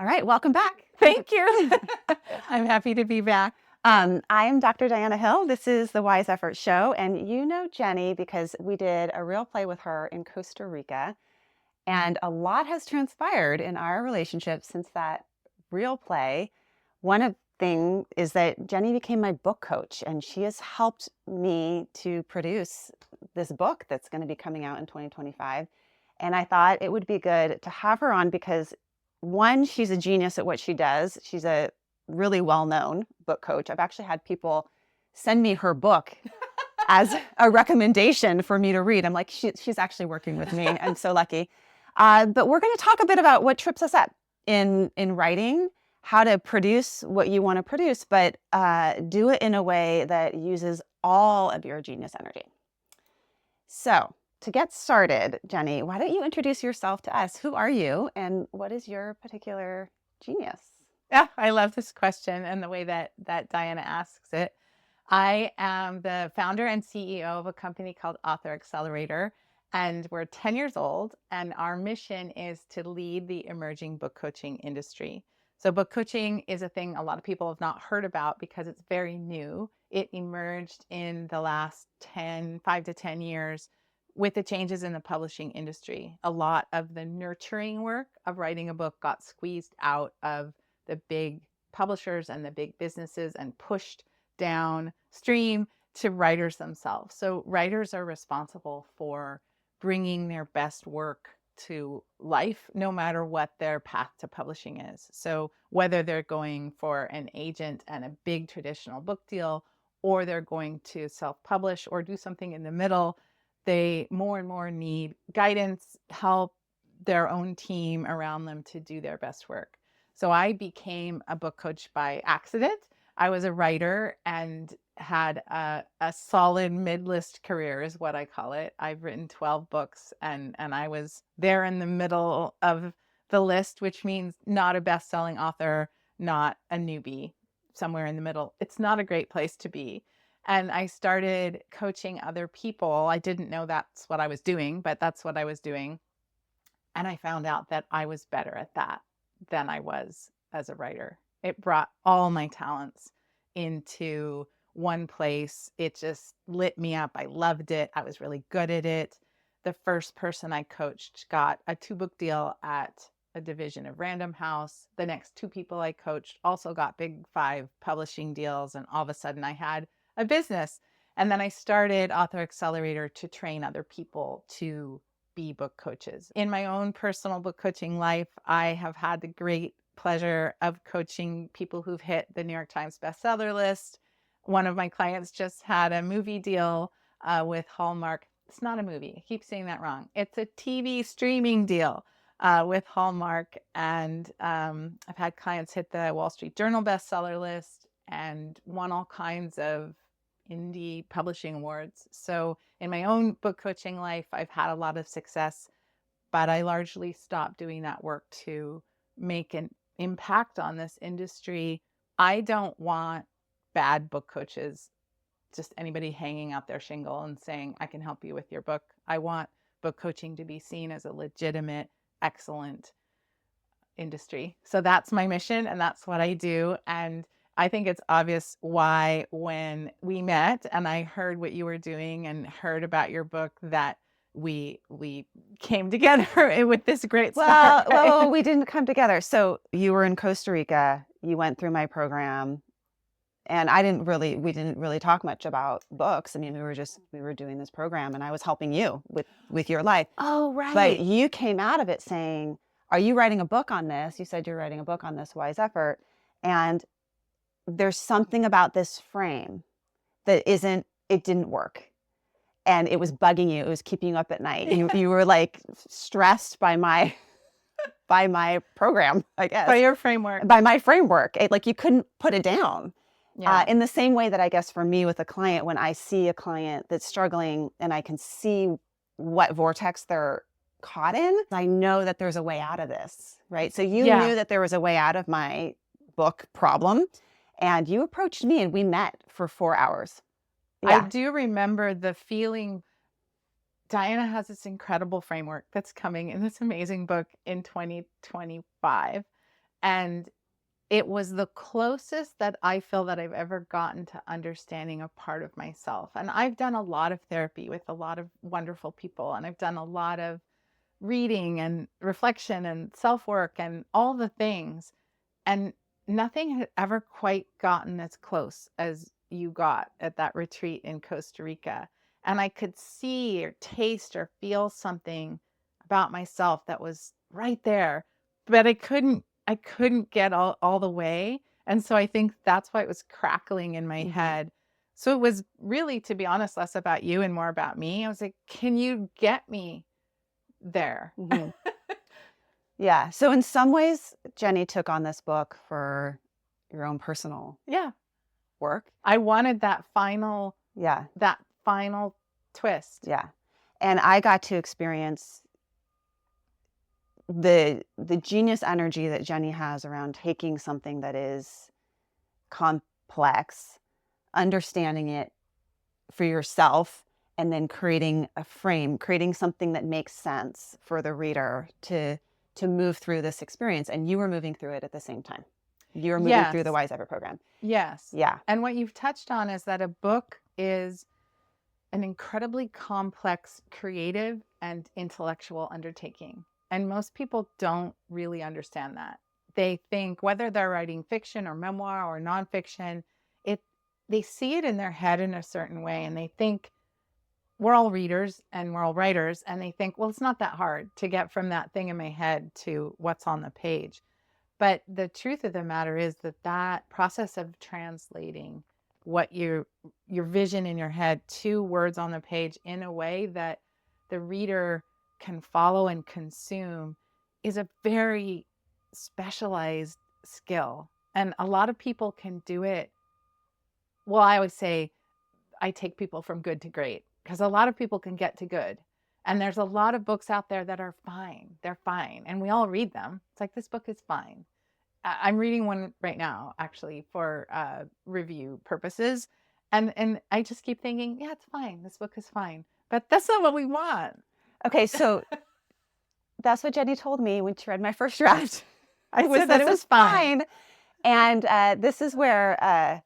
right, welcome back. Thank you. I'm happy to be back. I am Dr. Diana Hill. This is the Wise Effort Show, and you know Jennie because we did a real play with her in Costa Rica, and a lot has transpired in our relationship since that real play. One of the things is that Jennie became my book coach, and she has helped me to produce this book that's going to be coming out in 2025. And I thought it would be good to have her on because, one, she's a genius at what she does. She's a really well-known book coach. I've actually had people send me her book as a recommendation for me to read. I'm like, she's actually working with me. I'm so lucky. But we're going to talk a bit about what trips us up in writing, how to produce what you want to produce, but do it in a way that uses all of your genius energy. So to get started, Jennie, why don't you introduce yourself to us? Who are you and what is your particular genius? Yeah, I love this question and the way that Diana asks it. I am the founder and CEO of a company called Author Accelerator, and we're 10 years old, and our mission is to lead the emerging book coaching industry. So book coaching is a thing a lot of people have not heard about because it's very new. It emerged in the last 5 to 10 years with the changes in the publishing industry. A lot of the nurturing work of writing a book got squeezed out of the big publishers and the big businesses and pushed downstream to writers themselves. So writers are responsible for bringing their best work to life, no matter what their path to publishing is. So whether they're going for an agent and a big traditional book deal, or they're going to self-publish or do something in the middle, they more and more need guidance, help, their own team around them to do their best work. So I became a book coach by accident. I was a writer and had a solid mid-list career is what I call it. I've written 12 books and I was there in the middle of the list, which means not a best-selling author, not a newbie, somewhere in the middle. It's not a great place to be. And I started coaching other people. I didn't know that's what I was doing, but that's what I was doing. And I found out that I was better at that than I was as a writer. It brought all my talents into one place. It just lit me up. I loved it. I was really good at it. The first person I coached got a 2-book deal at a division of Random House. The next 2 people I coached also got big 5 publishing deals. And all of a sudden I had a business. And then I started Author Accelerator to train other people to be book coaches. In my own personal book coaching life, I have had the great pleasure of coaching people who've hit the New York Times bestseller list. One of my clients just had a movie deal with Hallmark. It's not a movie. I keep saying that wrong. It's a TV streaming deal with Hallmark. And I've had clients hit the Wall Street Journal bestseller list and won all kinds of indie publishing awards. So in my own book coaching life, I've had a lot of success, but I largely stopped doing that work to make an impact on this industry. I don't want bad book coaches, just anybody hanging out their shingle and saying, I can help you with your book. I want book coaching to be seen as a legitimate, excellent industry. So that's my mission and that's what I do. And I think it's obvious why when we met and I heard what you were doing and heard about your book that we came together with this great start. Well, we didn't come together. So you were in Costa Rica, you went through my program, and we didn't really talk much about books. I mean, we were doing this program and I was helping you with your life. Oh, right. But you came out of it saying, are you writing a book on this? You said you're writing a book on this Wise Effort. And there's something about this frame that it didn't work. And it was bugging you. It was keeping you up at night. You were like stressed by my program, I guess. By your framework. By my framework. Like you couldn't put it down. Yeah. In the same way that I guess for me with a client, when I see a client that's struggling and I can see what vortex they're caught in, I know that there's a way out of this, right? So you knew that there was a way out of my book problem. And you approached me and we met for 4 hours. Yeah. I do remember the feeling. Diana has this incredible framework that's coming in this amazing book in 2025. And it was the closest that I feel that I've ever gotten to understanding a part of myself. And I've done a lot of therapy with a lot of wonderful people, and I've done a lot of reading and reflection and self-work and all the things. And nothing had ever quite gotten as close as you got at that retreat in Costa Rica. And I could see or taste or feel something about myself that was right there, but I couldn't get all the way. And so I think that's why it was crackling in my Hmm. head. So it was really, to be honest, less about you and more about me. I was like, can you get me there? Hmm. Yeah. So in some ways, Jennie took on this book for your own personal Yeah. work. I wanted Yeah. that final twist. Yeah. And I got to experience the genius energy that Jennie has around taking something that is complex, understanding it for yourself, and then creating a frame, creating something that makes sense for the reader to move through this experience. And you were moving through it at the same time. You were moving through the Yes. Wise Ever program. Yes. Yeah. And what you've touched on is that a book is an incredibly complex, creative, and intellectual undertaking. And most people don't really understand that. They think whether they're writing fiction or memoir or nonfiction, it they see it in their head in a certain way, and they think we're all readers and we're all writers, and they think, well, it's not that hard to get from that thing in my head to what's on the page. But the truth of the matter is that that process of translating what your vision in your head to words on the page in a way that the reader can follow and consume is a very specialized skill. And a lot of people can do it. Well, I always say I take people from good to great because a lot of people can get to good. And there's a lot of books out there that are fine. They're fine. And we all read them. It's like, this book is fine. I'm reading one right now, actually, for review purposes, and I just keep thinking, yeah, it's fine. This book is fine, but that's not what we want. Okay. So that's what Jennie told me when she read my first draft. I Was said that this it is was fine. fine. And this is where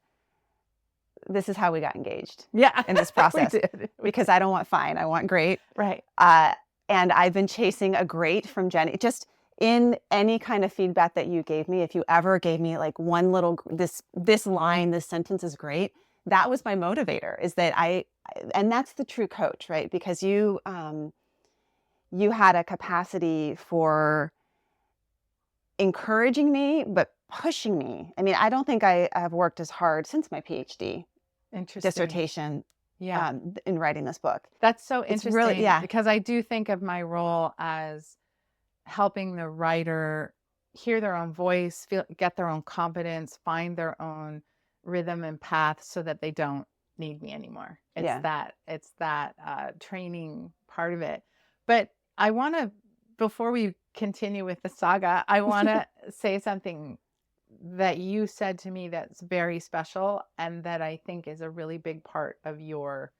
this is how we got engaged Yeah, in this we process, did. because I don't want fine, I want great. Right. Uh, and I've been chasing a great from Jennie. Just in any kind of feedback that you gave me, if you ever gave me like one little this line, this sentence is great, that was my motivator. Is that and that's the true coach, right? Because you had a capacity for encouraging me, but pushing me. I mean, I don't think I have worked as hard since my PhD Interesting. dissertation Yeah, in writing this book. that's so It's really, interesting yeah, because I do think of my role as helping the writer hear their own voice, get their own confidence, find their own rhythm and path so that they don't need me anymore. yeah. It's that training part of it. But I want to, before we continue with the saga, I want to say something that you said to me that's very special and that I think is a really big part of your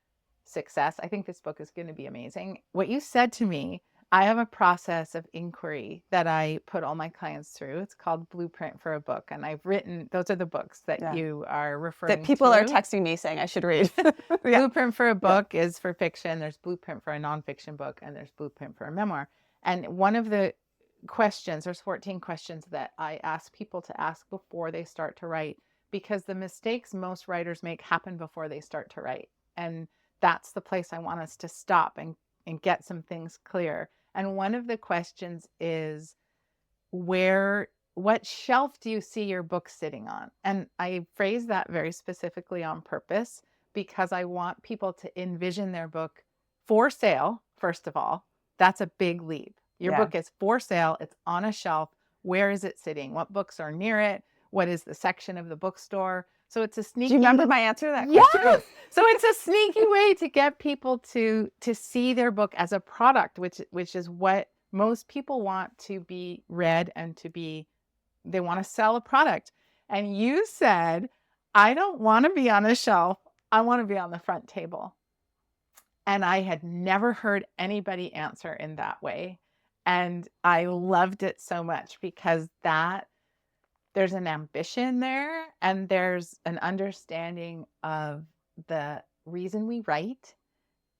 success. I think this book is going to be amazing. What you said to me, I have a process of inquiry that I put all my clients through. It's called Blueprint for a Book. And I've written, those are the books that Yeah. you are That referring people are to. texting me saying I should read. Yeah. Blueprint for a Yeah. book is for fiction. There's Blueprint for a nonfiction book, and there's Blueprint for a memoir. And one of the questions, there's 14 questions that I ask people to ask before they start to write, because the mistakes most writers make happen before they start to write. And that's the place I want us to stop and get some things clear. And one of the questions is, what shelf do you see your book sitting on? And I phrase that very specifically on purpose because I want people to envision their book for sale, first of all. That's a big leap. Your Yeah. book is for sale, it's on a shelf. Where is it sitting? What books are near it? What is the section of the bookstore? So it's a Do you remember sneaky. my answer to that question? Yes. So it's a sneaky way to get people to see their book as a product, which is what most people want to be read and they want to sell a product. And you said, I don't want to be on a shelf. I want to be on the front table. And I had never heard anybody answer in that way. And I loved it so much because that there's an ambition there, and there's an understanding of the reason we write.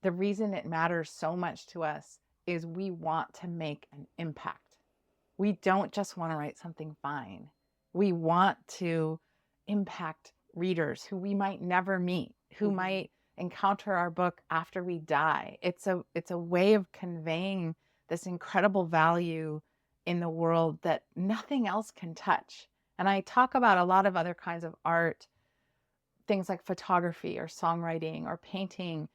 The reason it matters so much to us is we want to make an impact. We don't just want to write something fine. We want to impact readers who we might never meet, who might encounter our book after we die. It's a way of conveying this incredible value in the world that nothing else can touch. And I talk about a lot of other kinds of art, things like photography or songwriting or painting,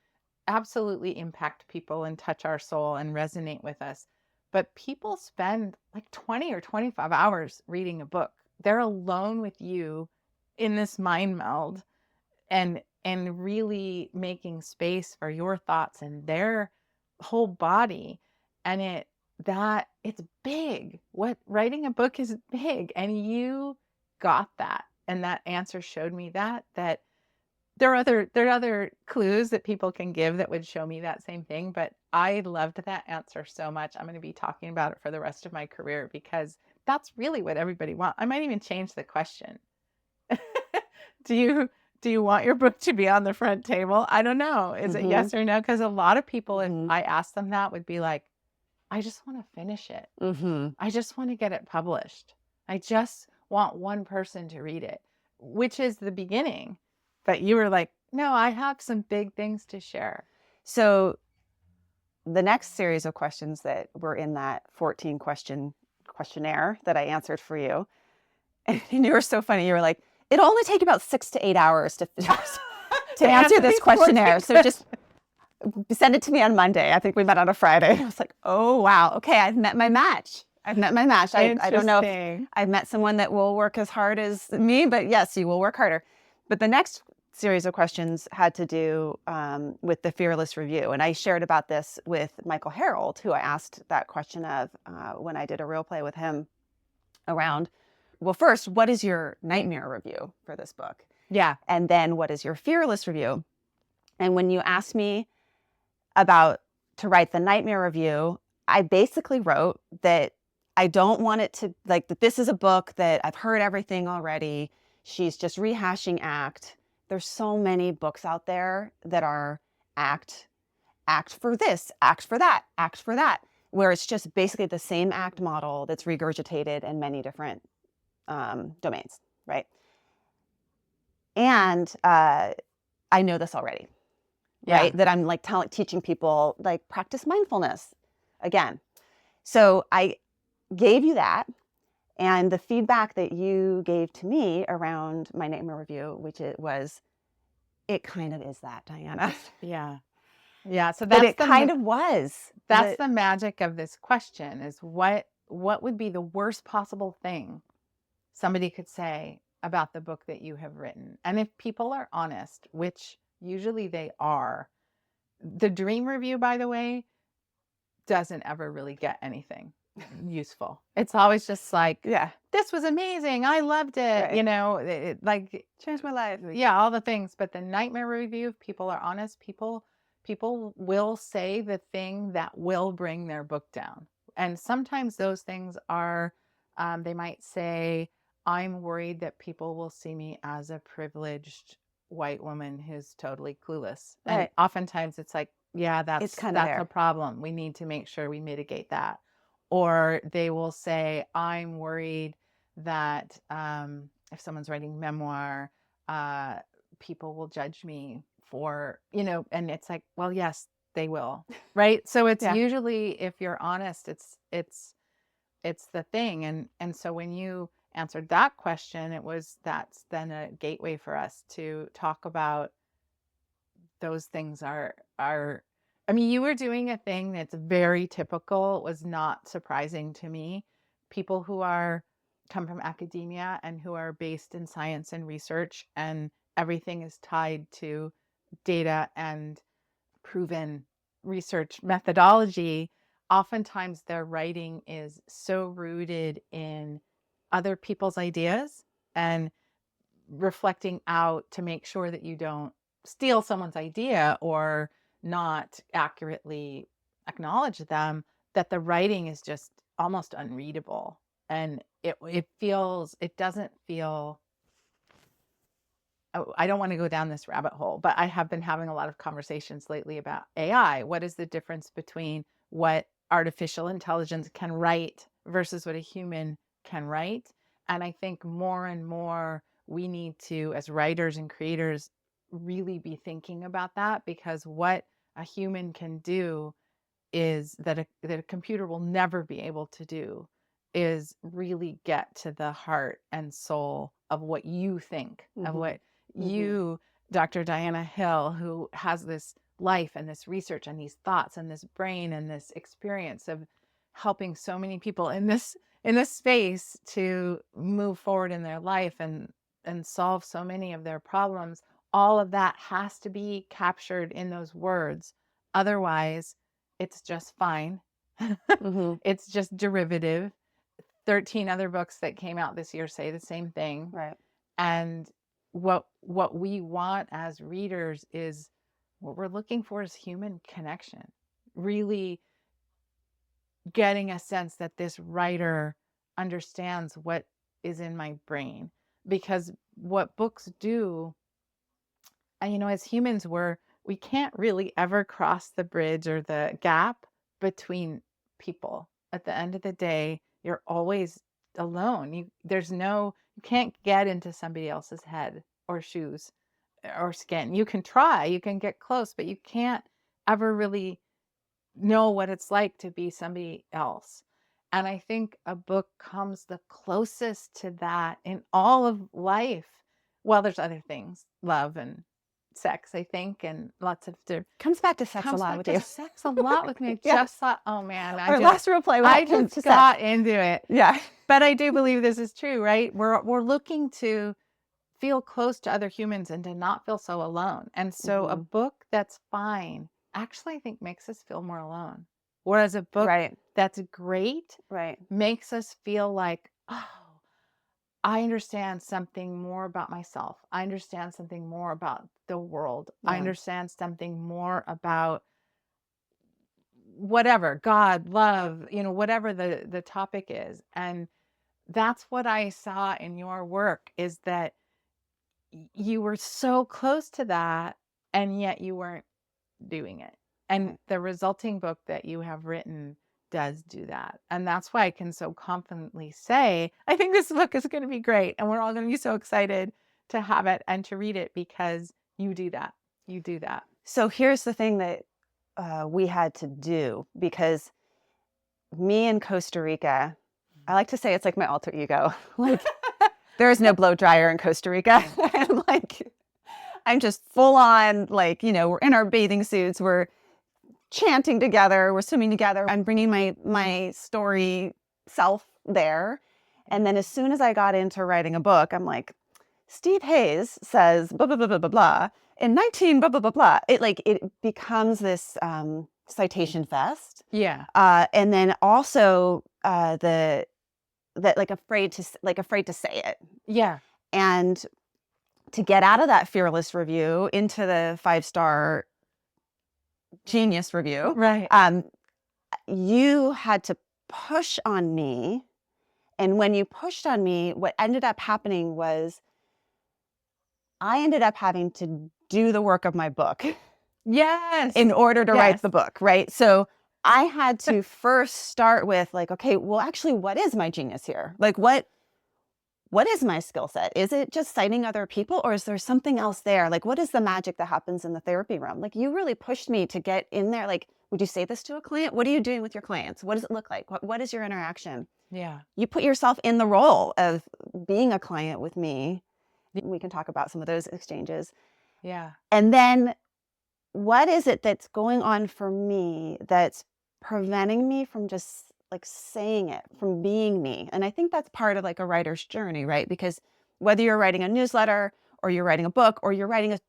absolutely impact people and touch our soul and resonate with us. But people spend like 20 or 25 hours reading a book. They're alone with you in this mind meld, and really making space for your thoughts and their whole body. And it's big. What writing a book is big, and you got that. And that answer showed me that there are other clues that people can give that would show me that same thing, but I loved that answer so much. I'm going to be talking about it for the rest of my career because that's really what everybody wants. I might even change the question. do you do you want your book to be on the front table? I don't know. Is it yes or no? Because a lot of people, if I asked them that, would be like, I just want to finish it. I just want to get it published. I just want one person to read it, which is the beginning. But you were like, no, I have some big things to share. So the next series of questions that were in that 14 questionnaire that I answered for you, and you were so funny. You were like, it'll only take about 6 to 8 hours to answer this questionnaire. So just send it to me on Monday. I think we met on a Friday. I was like, oh, wow. Okay, I've met my match. I don't know if I've met someone that will work as hard as me, but yes, you will work harder. But the next series of questions had to do with the fearless review. And I shared about this with Michael Harold, who I asked that question of when I did a real play with him around, well, first, what is your nightmare review for this book? Yeah. And then what is your fearless review? And when you asked me about to write the nightmare review, I basically wrote that I don't want it to, like, that this is a book that I've heard everything already. She's just rehashing act. There's so many books out there that are act for this, act for that, act for that, where it's just basically the same act model that's regurgitated in many different domains, right? And I know this already, right? That I'm like teaching people, like, practice mindfulness again. So I gave you that. And the feedback that you gave to me around my nightmare review, which it kind of is that, Diana. Yeah. Yeah. So but it kind of was. That's the magic of this question, is what would be the worst possible thing somebody could say about the book that you have written? And if people are honest, which usually they are, the dream review, by the way, doesn't ever really get anything useful. It's always just like, yeah, this was amazing. I loved it. Right. You know, it like changed my life. Yeah, all the things. But the nightmare review, if people are honest, people will say the thing that will bring their book down. And sometimes those things are, they might say, I'm worried that people will see me as a privileged white woman who's totally clueless. Right. And oftentimes it's like, yeah, that's there. a problem. We need to make sure we mitigate that. Or they will say, I'm worried that if someone's writing memoir, people will judge me for, and it's like, well, yes, they will. Right. So it's usually, if you're honest, it's the thing. And so when you answered that question, that's then a gateway for us to talk about those things I mean, you were doing a thing that's very typical. It was not surprising to me. People who come from academia and who are based in science and research, and everything is tied to data and proven research methodology. Oftentimes their writing is so rooted in other people's ideas and reflecting out to make sure that you don't steal someone's idea or not accurately acknowledge them, that the writing is just almost unreadable. And it doesn't feel, oh, I don't want to go down this rabbit hole, but I have been having a lot of conversations lately about AI. What is the difference between what artificial intelligence can write versus what a human can write? And I think more and more we need to, as writers and creators, really be thinking about that, because what a human can do is that a computer will never be able to do is really get to the heart and soul of what you think, of Mm-hmm. what Mm-hmm. you, Dr. Diana Hill, who has this life and this research and these thoughts and this brain and this experience of helping so many people in this space to move forward in their life and solve so many of their problems. All of that has to be captured in those words. Otherwise, it's just fine. Mm-hmm. It's just derivative. 13 other books that came out this year say the same thing. Right. And what we want as readers is, what we're looking for is human connection. Really getting a sense that this writer understands what is in my brain. Because what books do, and as humans, we can't really ever cross the bridge or the gap between people. At the end of the day, you're always alone. You can't get into somebody else's head or shoes or skin. You can try, you can get close, but you can't ever really know what it's like to be somebody else. And I think a book comes the closest to that in all of life. Well, there's other things, love and sex, I think, and lots of Comes back to sex a comes lot back with to you. sex a lot with me. I Yeah. just thought, oh man, Our last role play I came just to sex. got into it. Yeah. But I do believe this is true, right? We're looking to feel close to other humans and to not feel so alone. And so a Mm-hmm. book that's fine actually, I think, makes us feel more alone. Whereas a book Right. that's great Right. makes us feel like, oh, I understand something more about myself. I understand something more about the world. I Yeah. understand something more about whatever, God, love, whatever the topic is. And that's what I saw in your work, is that you were so close to that, and yet you weren't doing it. And Right. the resulting book that you have written does do that. And that's why I can so confidently say, I think this book is going to be great. And we're all going to be so excited to have it and to read it, because you do that. You do that. So here's the thing that we had to do, because me in Costa Rica, I like to say it's like my alter ego. Like, there is no blow dryer in Costa Rica. And like, I'm just full on, like, we're in our bathing suits, we're chanting together, we're swimming together. I'm bringing my story self there. And then as soon as I got into writing a book, I'm like, Steve Hayes says blah blah blah blah blah blah in 19 blah blah blah blah. It becomes this citation fest. Yeah. And then also like afraid to say it. Yeah. And to get out of that fearless review into the 5-star genius review, Right. you had to push on me. And when you pushed on me, what ended up happening was I ended up having to do the work of my book Yes. in order to write Yes. the book, right? So I had to first start with like, okay, well, actually, what is my genius here? Like, what is my skill set? Is it just citing other people, or is there something else there? Like, what is the magic that happens in the therapy realm? Like, you really pushed me to get in there. Like, would you say this to a client? What are you doing with your clients? What does it look like? What is your interaction? Yeah. You put yourself in the role of being a client with me. We can talk about some of those exchanges. Yeah. And then what is it that's going on for me that's preventing me from just like saying it, from being me? And I think that's part of like a writer's journey, right? Because whether you're writing a newsletter or you're writing a book or you're writing a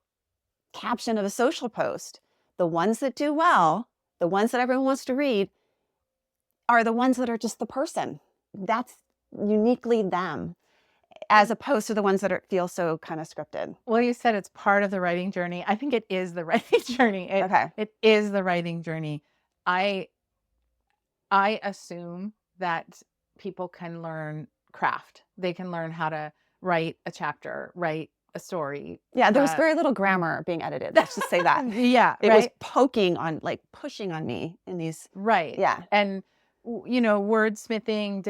caption of a social post, the ones that do well, the ones that everyone wants to read, are the ones that are just the person. That's uniquely them, as opposed to the ones that feel so kind of scripted. Well, you said it's part of the writing journey. I think it is the writing journey. Okay. It is the writing journey. I assume that people can learn craft. They can learn how to write a chapter, write a story. Yeah, there was very little grammar being edited. Let's just say that. Yeah, It was right. pushing on me in these. Right. Yeah. And wordsmithing,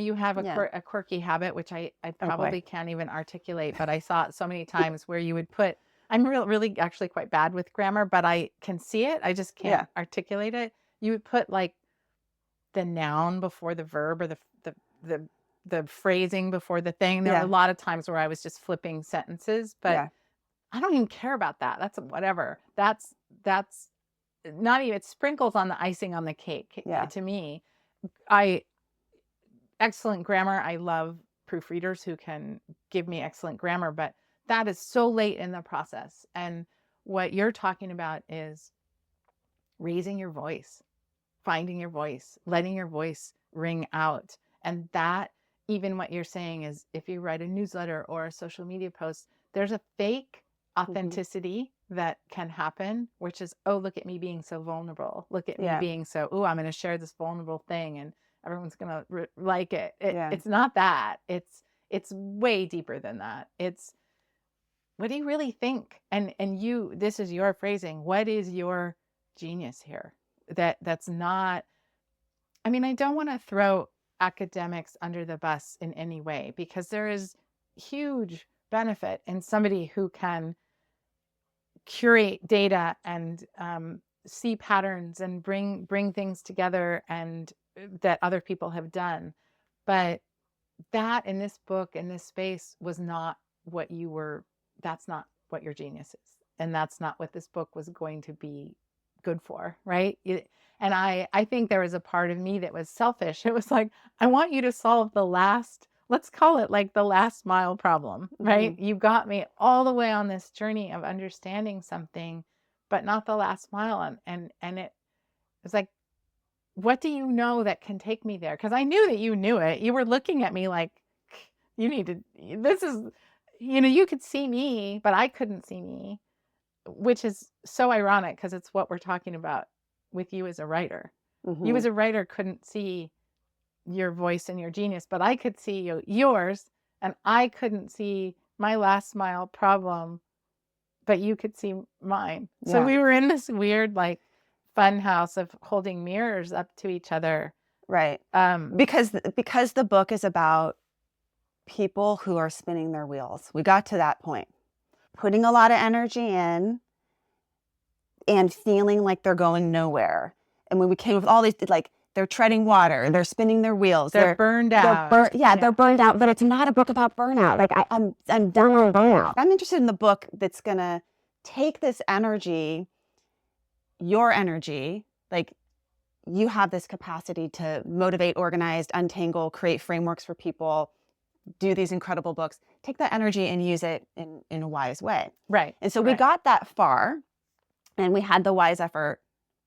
you have Yeah. a quirky habit, which I Oh boy. probably can't even articulate, but I saw it so many times where you would put, I'm really actually quite bad with grammar, but I can see it. I just can't Yeah. articulate it. You would put like the noun before the verb, or the the phrasing before the thing. There were a Yeah. lot of times where I was just flipping sentences, but Yeah. I don't even care about that. That's whatever. That's not even, it sprinkles on the icing on the cake Yeah. to me. I Excellent grammar. I love proofreaders who can give me excellent grammar, but that is so late in the process. And what you're talking about is raising your voice, finding your voice, letting your voice ring out. And that, even what you're saying is, if you write a newsletter or a social media post, there's a fake Mhm. authenticity that can happen, which is, oh, look at me being so vulnerable. Look at me Yeah. being so, oh, I'm going to share this vulnerable thing and everyone's going to like it. Yeah. It's not that. It's way deeper than that. It's, what do you really think? And you, this is your phrasing. What is your genius here? That's not, I mean, I don't want to throw academics under the bus in any way, because there is huge benefit in somebody who can curate data and see patterns and bring things together, and that other people have done. But that, in this book, in this space, was not what you were. That's not what your genius is, and that's not what this book was going to be good for, right? And I think there was a part of me that was selfish. It was like, I want you to solve the last, let's call it like the last mile problem, right? Mhm. You got me all the way on this journey of understanding something, but not the last mile. And it was like, what do you know that can take me there? Because I knew that you knew it. You were looking at me like, you need to, this is, you could see me, but I couldn't see me, which is so ironic because it's what we're talking about with you as a writer. You as Mhm. a writer couldn't see your voice and your genius, but I could see yours, and I couldn't see my last mile problem, but you could see mine. So Yeah. we were in this weird, like, fun house of holding mirrors up to each other. Right. Um, Because the book is about people who are spinning their wheels. We got to that point, putting a lot of energy in and feeling like they're going nowhere. And when we came with all these, like, they're treading water, they're spinning their wheels, they're burned out. they're burned out. But it's not a book about burnout. Like I'm done on burnout. I'm interested in the book that's gonna take this energy, your energy, like you have this capacity to motivate, organize, untangle, create frameworks for people, do these incredible books, take that energy and use it in a wise way. Right. And so we got that far, and we had the Wise Effort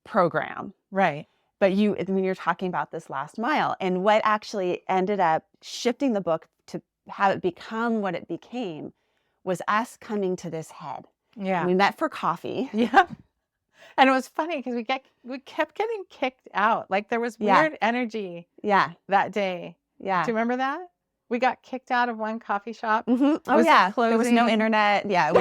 program. Right. But when you're talking about this last mile, and what actually ended up shifting the book to have it become what it became was us coming to this head. Yeah. We met for coffee. Yeah. And it was funny because we kept getting kicked out. Like, there was Yeah. weird energy Yeah. that day. Yeah. Do you remember that? We got kicked out of one coffee shop. Mhm. Oh Was yeah. There was no closing. internet. Yeah.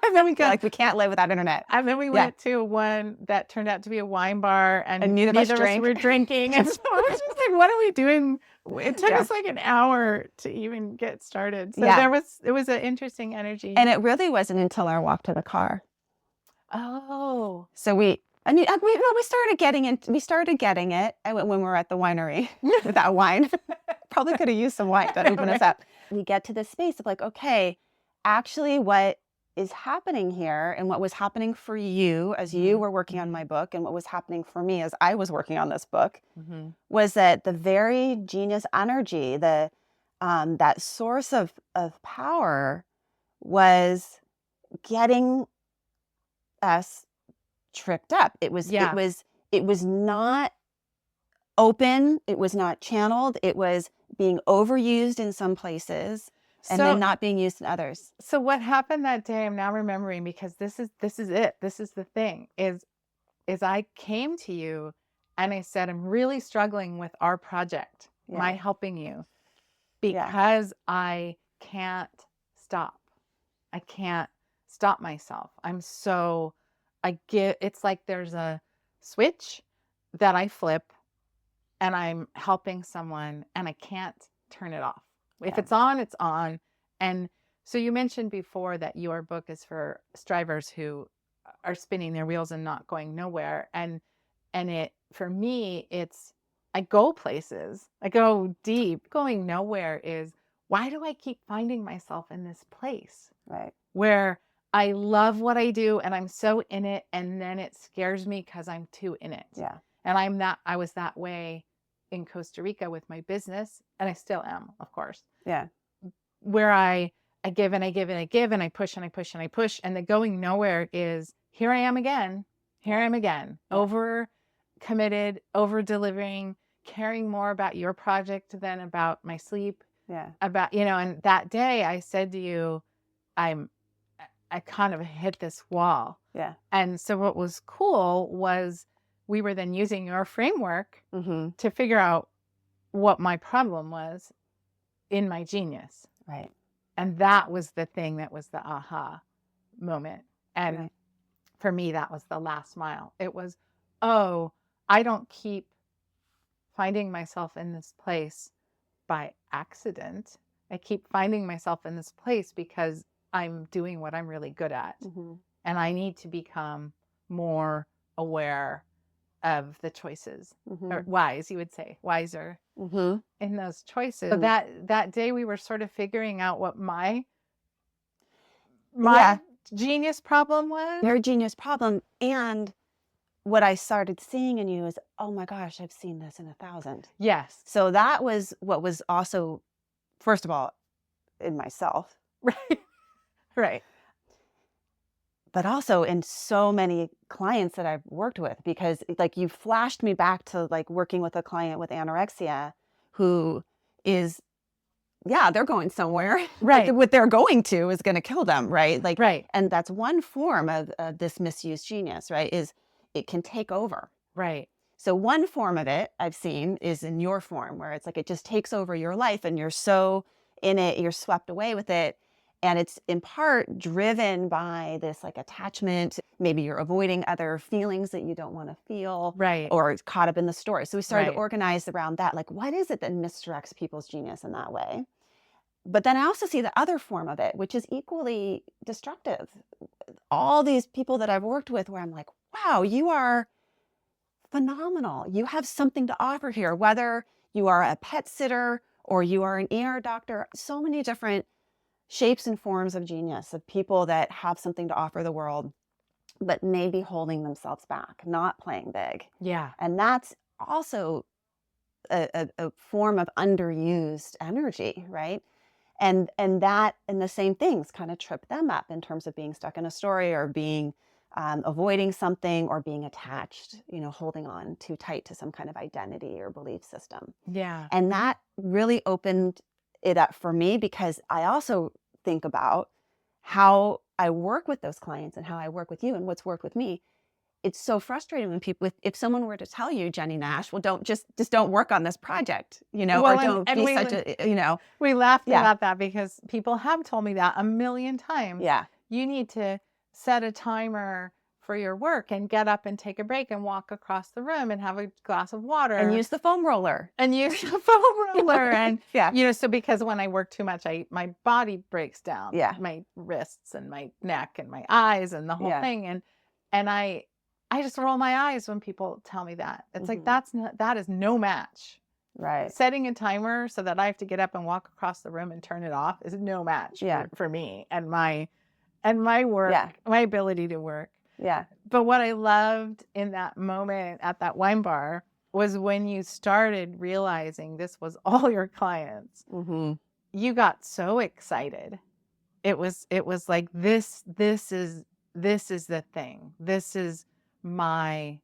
And then we got, Like, we can't live without internet. and then we Yeah. went to one that turned out to be a wine bar, and neither of us drank. were drinking. And so I was just like, what are we doing? It took Yeah. us like an hour to even get started. So Yeah. it was an interesting energy. And it really wasn't until our walk to the car. Oh. So we started getting it when we were at the winery with that wine. Probably could have used some wine to open us up. We get to this space of like, okay, actually what is happening here, and what was happening for you as you were working on my book, and what was happening for me as I was working on this book, was that the very genius energy, that source of power was getting us tripped up. It was not open, it was not channeled, it was being overused in some places and then not being used in others. So what happened that day, I'm now remembering, because this is it. This is the thing, is I came to you and I said, I'm really struggling with our project, my helping you. Yeah. because I can't stop. I can't stop myself. It's like there's a switch that I flip and I'm helping someone and I can't turn it off. If Yeah. it's on, it's on. And so you mentioned before that your book is for strivers who are spinning their wheels and not going nowhere. And it, for me, it's, I go places, I go deep. Going nowhere is, why do I keep finding myself in this place Right. where I love what I do and I'm so in it, and then it scares me because I'm too in it. Yeah. And I was that way in Costa Rica with my business, and I still am, of course, Yeah. where I give and I give and I give and I push and I push and I push. And the going nowhere is, here I am again. Here I am again. Yeah. Over committed, over delivering, caring more about your project than about my sleep. Yeah. About, and that day I said to you, I kind of hit this wall. Yeah. And so what was cool was we were then using your framework Mm-hmm. to figure out what my problem was in my genius. Right. And that was the thing that was the aha moment. And Right. for me, that was the last mile. It was, oh, I don't keep finding myself in this place by accident. I keep finding myself in this place because I'm doing what I'm really good at. Mm-hmm. And I need to become more aware of the choices, or Mm-hmm. wise, you would say, wiser Mm-hmm. in those choices. So that day we were sort of figuring out what my Yeah. genius problem was. Your genius problem. And what I started seeing in you is, oh my gosh, I've seen this in 1,000. Yes. So that was what was also, first of all, in myself, Right. Right. but also in so many clients that I've worked with, because like you flashed me back to like working with a client with anorexia who is, yeah, they're going somewhere. Right. But what they're going to is going to kill them, right? Like, Right. and that's one form of this misused genius, right? Is it can take over. Right. So one form of it I've seen is in your form, where it's like it just takes over your life and you're so in it, you're swept away with it. And it's in part driven by this like attachment. Maybe you're avoiding other feelings that you don't want to feel, Right. or it's caught up in the story. So we started to Right. organize around that. Like, what is it that misdirects people's genius in that way? But then I also see the other form of it, which is equally destructive. All these people that I've worked with where I'm like, wow, you are phenomenal. You have something to offer here, whether you are a pet sitter or you are an ER doctor, so many different shapes and forms of genius, of people that have something to offer the world, but maybe holding themselves back, not playing big. Yeah. And that's also a form of underused energy, right? And that and the same things kind of trip them up in terms of being stuck in a story, or being avoiding something, or being attached, holding on too tight to some kind of identity or belief system. Yeah. And that really opened it up for me, because I also think about how I work with those clients and how I work with you and what's worked with me. It's so frustrating when people, if someone were to tell you, Jennie Nash, well, just don't work on this project, Well, or and, don't and be we such a, we laughed yeah, about that because people have told me that a million times. yeah, You need to set a timer for your work and get up and take a break and walk across the room and have a glass of water and use the foam roller. and use the foam roller. And, Yeah, so because when I work too much, my body breaks down, yeah, my wrists and my neck and my eyes and the whole yeah. thing. And I just roll my eyes when people tell me that. It's like, that is no match. Right. Setting a timer so that I have to get up and walk across the room and turn it off is no match for me and my work, my ability to work. Yeah. But what I loved in that moment at that wine bar was when you started realizing this was all your clients. Mm-hmm. You got so excited. It was like, this is the thing. This is my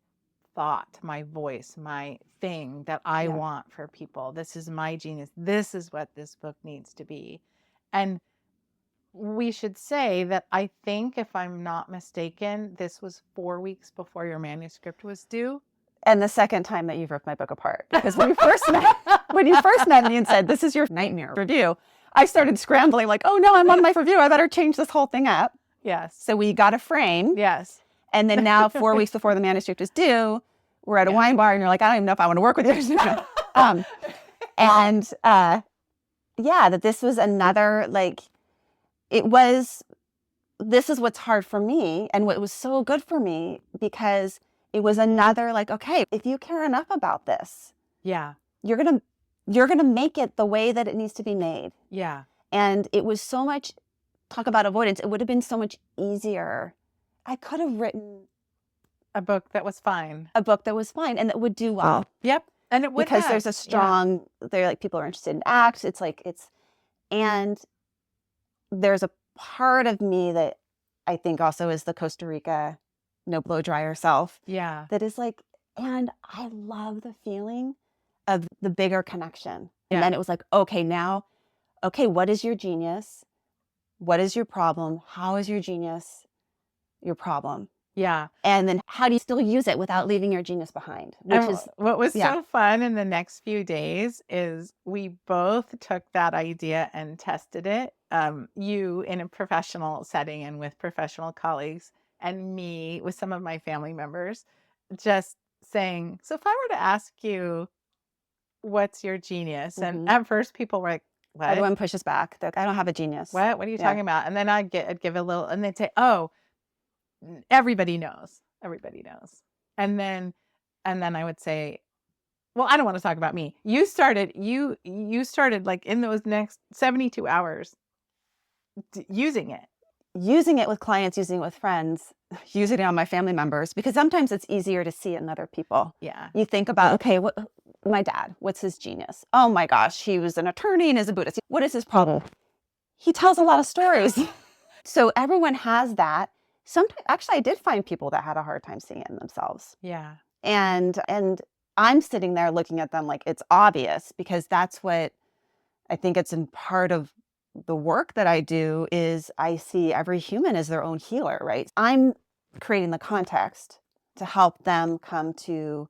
thought, my voice, my thing that I want for people. This is my genius. This is what this book needs to be. And we should say that I think, if I'm not mistaken, this was 4 weeks before your manuscript was due. And the second time that you've ripped my book apart, because when you first met me and said, this is your nightmare review, I started scrambling like, oh no, I'm on my review. I better change this whole thing up. Yes. So we got a frame. Yes. And then now 4 weeks before the manuscript is due, we're at a wine bar and you're like, I don't even know if I want to work with you. And yeah, that this was another, like, this is what's hard for me and what was so good for me, because it was another, like, okay, if you care enough about this, Yeah. you're going to make it the way that it needs to be made. Yeah. And it was so much, talk about avoidance. It would have been so much easier. I could have written A book that was fine. a book that was fine and that would do well. Yep. And it would Because have. there's a strong, they're like, people are interested in acts. It's like, and there's a part of me that I think also is the Costa Rica no blow dryer self. Yeah. That is like, and I love the feeling of the bigger connection. Yeah. And then it was like, okay, what is your genius? What is your problem? How is your genius your problem? Yeah. And then how do you still use it without leaving your genius behind? Which is what was so fun in the next few days is we both took that idea and tested it. You in a professional setting and with professional colleagues, and me with some of my family members, just saying, so if I were to ask you, what's your genius? And at first people were like, what? Everyone pushes back. They're like, I don't have a genius. What are you talking about? And then I'd give a little, and they'd say, oh, everybody knows. Everybody knows. And then I would say, well, I don't want to talk about me. You started like in those next 72 hours using it. Using it with clients, using it with friends, using it on my family members, because sometimes it's easier to see it in other people. Yeah. You think about, okay, my dad, what's his genius? Oh my gosh, he was an attorney and is a Buddhist. What is his problem? He tells a lot of stories. So everyone has that. Sometimes, actually, I did find people that had a hard time seeing it in themselves. Yeah. And I'm sitting there looking at them like it's obvious, because that's what I think it's in part of the work that I do is I see every human as their own healer, right? I'm creating the context to help them come to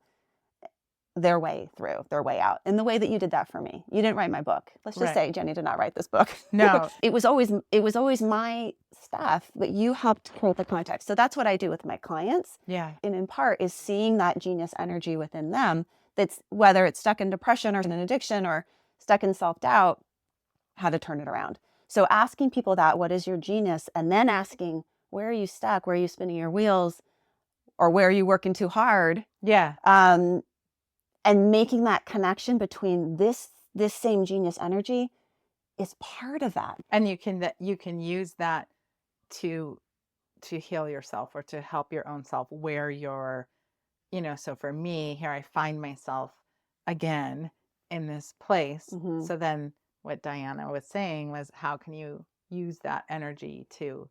their way through, their way out, in the way that you did that for me. You didn't write my book. Let's just say Jennie did not write this book. No. It was always my stuff, but you helped create the context. So that's what I do with my clients. Yeah. And in part is seeing that genius energy within them, that's whether it's stuck in depression or in an addiction or stuck in self-doubt, how to turn it around. So asking people that, what is your genius? And then asking, where are you stuck? Where are you spinning your wheels? Or where are you working too hard? Yeah. And making that connection between this same genius energy is part of that. And you can use that to heal yourself or to help your own self where you're, so for me, here I find myself again in this place. So then what Diana was saying was, how can you use that energy to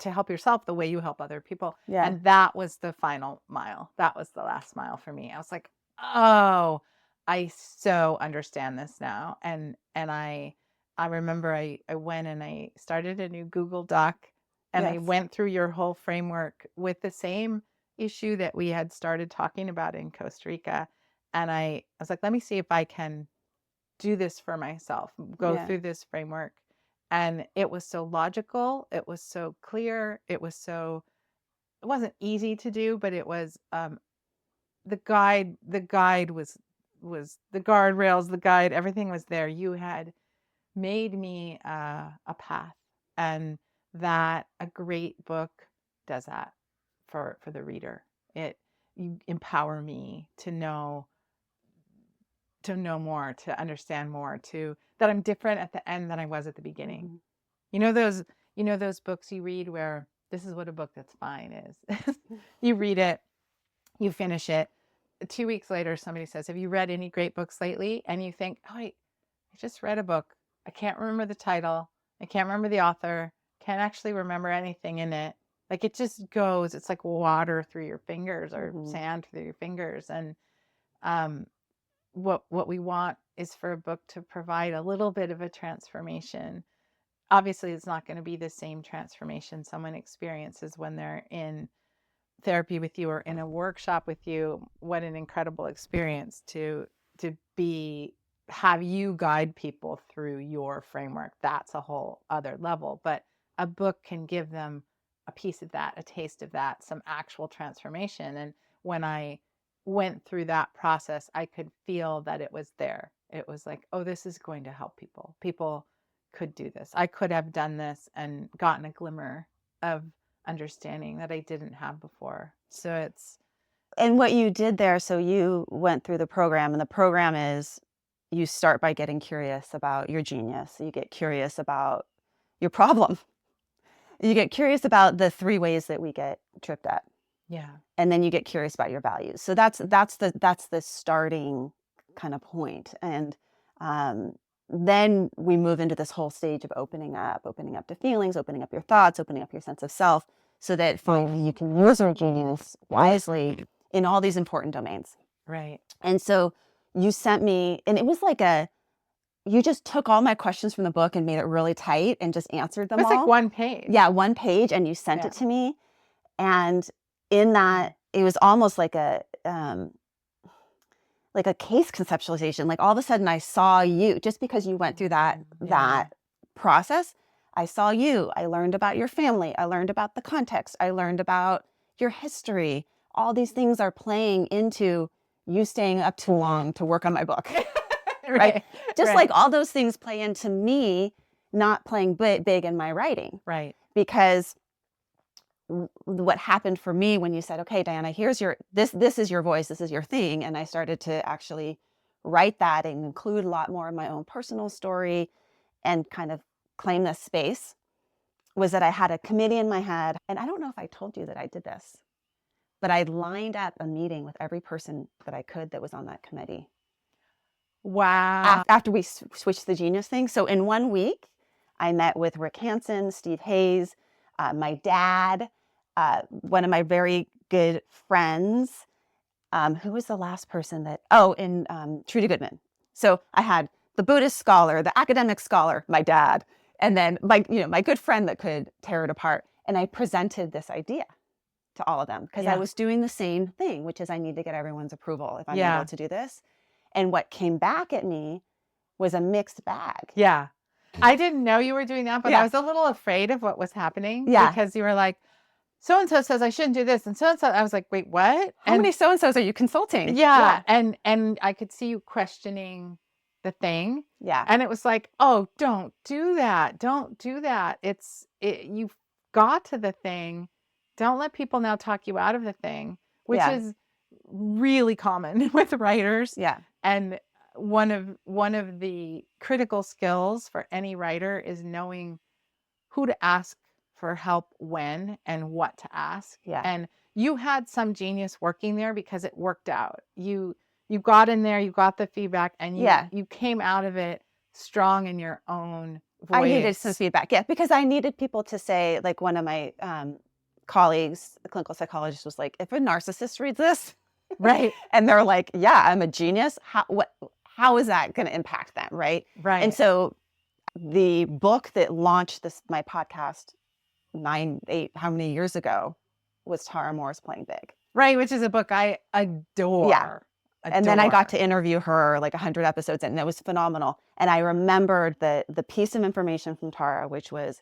help yourself the way you help other people? Yeah. And that was the final mile. That was the last mile for me. I was like, oh, I so understand this now. And I remember I went and I started a new Google Doc and I went through your whole framework with the same issue that we had started talking about in Costa Rica. And I was like, let me see if I can do this for myself, go through this framework. And it was so logical. It was so clear. It wasn't easy to do, but it was, the guide was the guardrails, the guide, everything was there. You had made me a path, and that a great book does that for the reader. You empower me to know more, to understand more, that I'm different at the end than I was at the beginning. Those books you read where this is what a book that's fine is. You read it, you finish it. 2 weeks later, somebody says, have you read any great books lately? And you think, oh, I just read a book. I can't remember the title. I can't remember the author. Can't actually remember anything in it. Like it just goes, it's like water through your fingers or sand through your fingers. And what we want is for a book to provide a little bit of a transformation. Obviously, it's not going to be the same transformation someone experiences when they're in therapy with you or in a workshop with you, what an incredible experience to have you guide people through your framework. That's a whole other level. But a book can give them a piece of that, a taste of that, some actual transformation. And when I went through that process, I could feel that it was there. It was like, oh, this is going to help people. People could do this. I could have done this and gotten a glimmer of understanding that I didn't have before. So it's And what you did there, so you went through the program, and the program is you start by getting curious about your genius. You get curious about your problem. You get curious about the 3 ways that we get tripped at. yeah. And then you get curious about your values. So that's the starting kind of point. And then we move into this whole stage of opening up to feelings, opening up your thoughts, opening up your sense of self, so that you can use your genius wisely in all these important domains. Right. And so you sent me, and it was like you just took all my questions from the book and made it really tight and just answered them It's all. like 1 page. Yeah, 1 page, and you sent it to me. And in that, it was almost like a case conceptualization. Like all of a sudden I saw you, just because you went through that process. I saw you. I learned about your family. I learned about the context. I learned about your history. All these things are playing into you staying up too long to work on my book. Right? Just like all those things play into me not playing big in my writing. Right. Because what happened for me when you said, okay, Diana, here's this is your voice, this is your thing. And I started to actually write that and include a lot more of my own personal story and kind of claim this space, was that I had a committee in my head. And I don't know if I told you that I did this, but I lined up a meeting with every person that I could that was on that committee. Wow. After we switched the genius thing. So in 1 week, I met with Rick Hansen, Steve Hayes, my dad, one of my very good friends. Who was the last person that? Oh, and Trudy Goodman. So I had the Buddhist scholar, the academic scholar, my dad, and then my good friend that could tear it apart. And I presented this idea to all of them because I was doing the same thing, which is I need to get everyone's approval if I'm able to do this. And what came back at me was a mixed bag. Yeah. I didn't know you were doing that, but I was a little afraid of what was happening because you were like, so-and-so says I shouldn't do this. And so-and-so, I was like, wait, what? How many so-and-sos are you consulting? Yeah. And I could see you questioning the thing. Yeah. And it was like, oh, don't do that. Don't do that. You've got to the thing. Don't let people now talk you out of the thing, which is really common with writers. Yeah. And one of the critical skills for any writer is knowing who to ask for help when and what to ask. Yeah. And you had some genius working there because it worked out. You got in there, you got the feedback, and you came out of it strong in your own voice. I needed some feedback. Yeah, because I needed people to say, like one of my colleagues, the clinical psychologist, was like, if a narcissist reads this, right, and they're like, yeah, I'm a genius, how is that going to impact them, right? Right. And so the book that launched my podcast 8 how many years ago was Tara Moore's Playing Big. Right, which is a book I adore. Yeah. And then I got to interview her like 100 episodes in, and it was phenomenal. And I remembered the piece of information from Tara, which was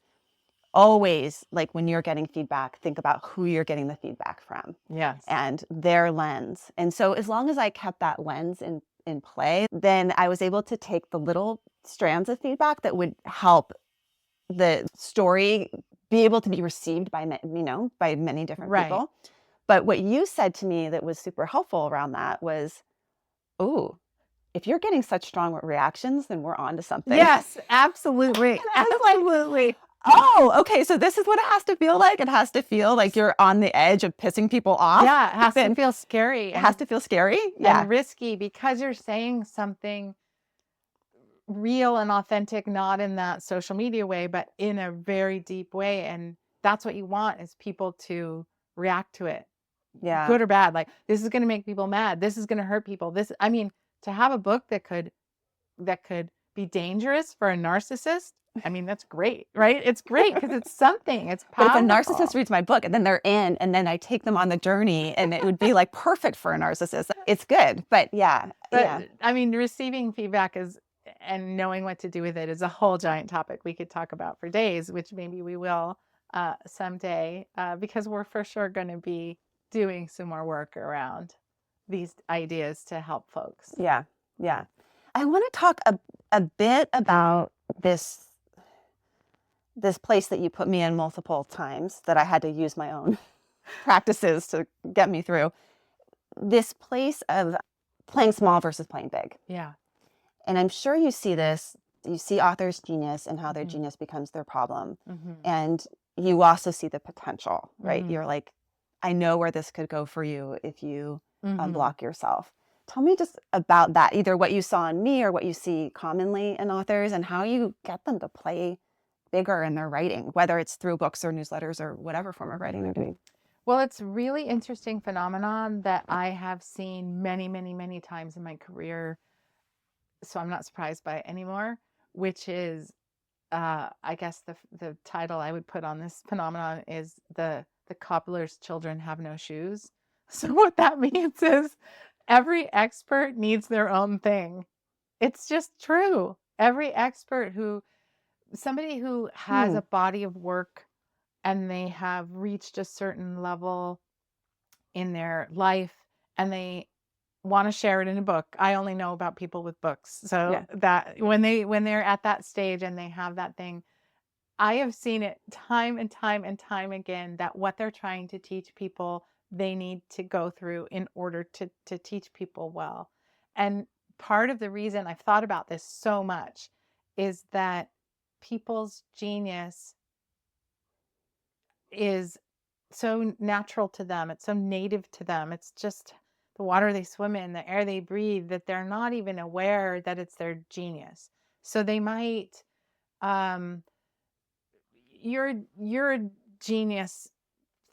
always like when you're getting feedback, think about who you're getting the feedback from. Yes. And their lens. And so as long as I kept that lens in play, then I was able to take the little strands of feedback that would help the story be able to be received by many different people. But what you said to me that was super helpful around that was, oh, if you're getting such strong reactions, then we're on to something. Yes, absolutely. Absolutely. Oh, okay. So this is what it has to feel like. It has to feel like you're on the edge of pissing people off. Yeah, it has to feel scary. It has to feel scary. Yeah. And risky because you're saying something real and authentic, not in that social media way, but in a very deep way. And that's what you want, is people to react to it. Yeah. Good or bad. Like, this is going to make people mad. This is going to hurt people. To have a book that could be dangerous for a narcissist, I mean, that's great, right? It's great because it's something, it's But if a narcissist powerful. reads my book and then they're in, and then I take them on the journey, and it would be like perfect for a narcissist. It's good. But yeah, But yeah, I mean, receiving feedback is, and knowing what to do with it is a whole giant topic we could talk about for days, which maybe we will someday, because we're for sure going to be doing some more work around these ideas to help folks. yeah, yeah. I want to talk a bit about this place that you put me in multiple times that I had to use my own practices to get me through. This place of playing small versus playing big. Yeah. And I'm sure you see this. You see authors' genius and how their Mm-hmm. genius becomes their problem. Mm-hmm. And you also see the potential, right? Mm-hmm. You're like, I know where this could go for you if you Mm-hmm. unblock yourself. Tell me just about that, either what you saw in me or what you see commonly in authors, and how you get them to play bigger in their writing, whether it's through books or newsletters or whatever form of writing they're doing. Well, it's a really interesting phenomenon that I have seen many, many, many times in my career. So I'm not surprised by it anymore, which is, I guess the title I would put on this phenomenon is the cobbler's children have no shoes. So what that means is every expert needs their own thing. It's just true. Every expert somebody who has Hmm. a body of work and they have reached a certain level in their life and they want to share it in a book. I only know about people with books. So Yeah. that when they're at that stage and they have that thing, I have seen it time and time and time again that what they're trying to teach people, they need to go through in order to teach people well. And part of the reason I've thought about this so much is that people's genius is so natural to them. It's so native to them. It's just the water they swim in, the air they breathe, that they're not even aware that it's their genius. So they might, um, you're a genius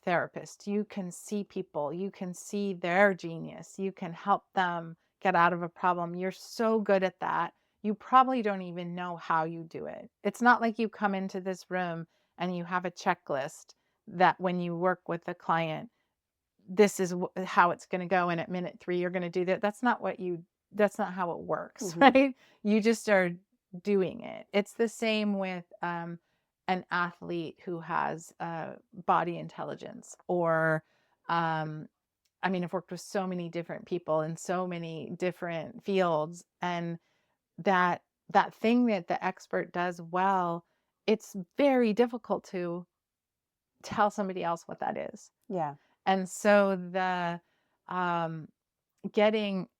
therapist. You can see people, you can see their genius, you can help them get out of a problem. You're so good at that. You probably don't even know how you do it. It's not like you come into this room and you have a checklist that when you work with a client, this is how it's going to go. And at minute 3, you're going to do that. That's not how it works, Hmm. right? You just are doing it. It's the same with an athlete who has body intelligence or, I mean, I've worked with so many different people in so many different fields, and that that thing that the expert does well, it's very difficult to tell somebody else what that is. Yeah. And so the um,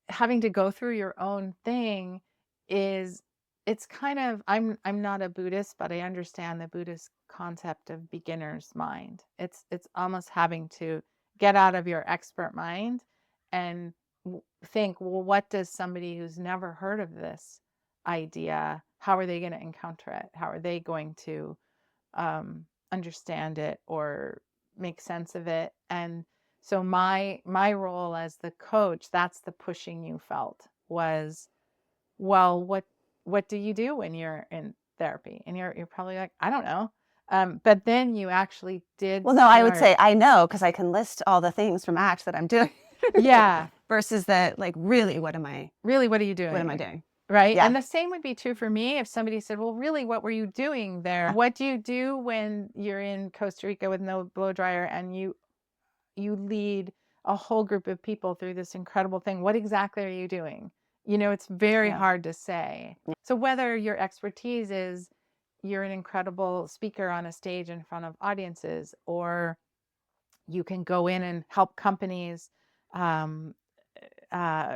having to go through your own thing is, it's kind of, I'm not a Buddhist, but I understand the Buddhist concept of beginner's mind. It's almost having to get out of your expert mind and think, well, what does somebody who's never heard of this idea, how are they going to encounter it? How are they going to understand it or make sense of it? And so my role as the coach, that's the pushing you felt, was, well, what do you do when you're in therapy? And you're probably like, I don't know. But then you actually did Well, no, I would start. say I know because I can list all the things from ACT that I'm doing. Yeah, Versus that, like, really, really, what are you what am I doing? doing? Right. Yeah. And the same would be true for me if somebody said, well, really, what were you doing there? What do you do when you're in Costa Rica with no blow dryer and you lead a whole group of people through this incredible thing? What exactly are you doing? It's very Yeah. hard to say. So whether your expertise is you're an incredible speaker on a stage in front of audiences, or you can go in and help companies um,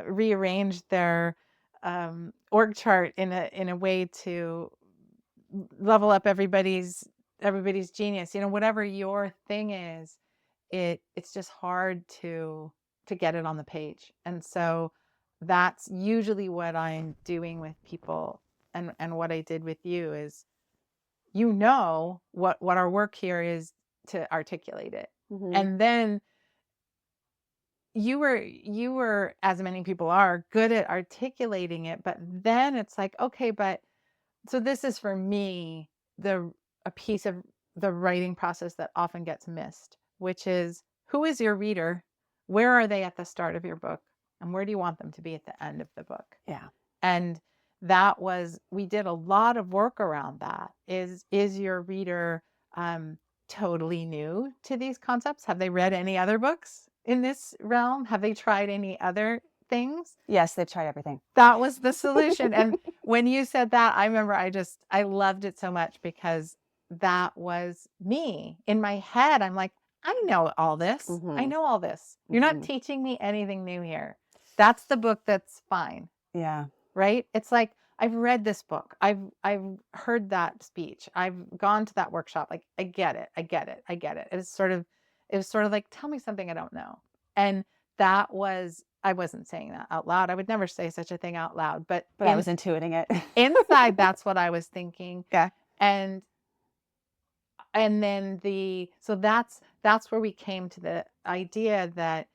rearrange their org chart in a way to level up everybody's genius. Whatever your thing is, it's just hard to get it on the page. And so that's usually what I'm doing with people, and what I did with you is, what our work here is, to articulate it. Hmm. And then you were, as many people are, good at articulating it, but then it's like, okay, but So this is for me a piece of the writing process that often gets missed, which is, who is your reader? Where are they at the start of your book? And where do you want them to be at the end of the book? Yeah. And we did a lot of work around that. Is your reader totally new to these concepts? Have they read any other books in this realm? Have they tried any other things? Yes, they've tried everything. That was the solution. And when you said that, I remember I loved it so much, because that was me. In my head, I'm like, I know all this. I Mm-hmm. know all this. You're not Mm-hmm. teaching me anything new here. That's the book that's fine. Yeah. Right? It's like, I've read this book. I've heard that speech. I've gone to that workshop. Like, I get it. I get it. I get it. It was sort of like, tell me something I don't know. And I wasn't saying that out loud. I would never say such a thing out loud, but But I was intuiting it. inside, that's what I was thinking. Yeah. And then so that's where we came to the idea that,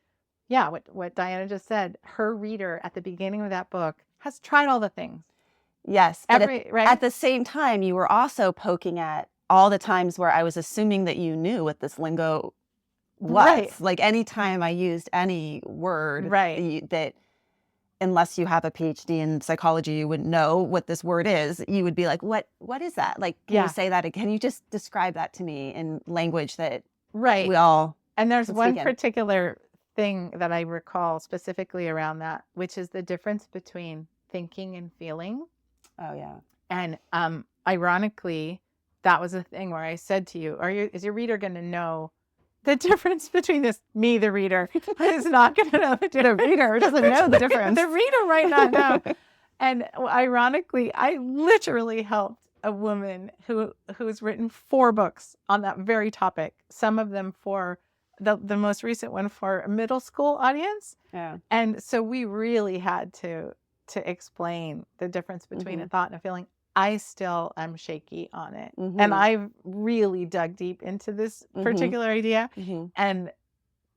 yeah, what Diana just said, her reader at the beginning of that book has tried all the things. Yes. But Right? at the same time, you were also poking at all the times where I was assuming that you knew what this lingo was. Right. Like anytime I used any word Right. that, unless you have a PhD in psychology, you wouldn't know what this word is. You would be like, what is that? Like, can you say that again? Can you just describe that to me in language that Right. we all And there's can one speak in? particular thing that I recall specifically around that, which is the difference between thinking and feeling. Oh, yeah. And ironically, that was a thing where I said to you, is your reader going to know the difference between this? Me, the reader, is not going to know the difference. The reader doesn't know the difference. The reader might not know. And ironically, I literally helped a woman who's written 4 books on that very topic. Some of them for the most recent one for a middle school audience. Yeah. And so we really had to explain the difference between Mm-hmm. a thought and a feeling. I still am shaky on it. Mm-hmm. And I've really dug deep into this particular idea. Mm-hmm.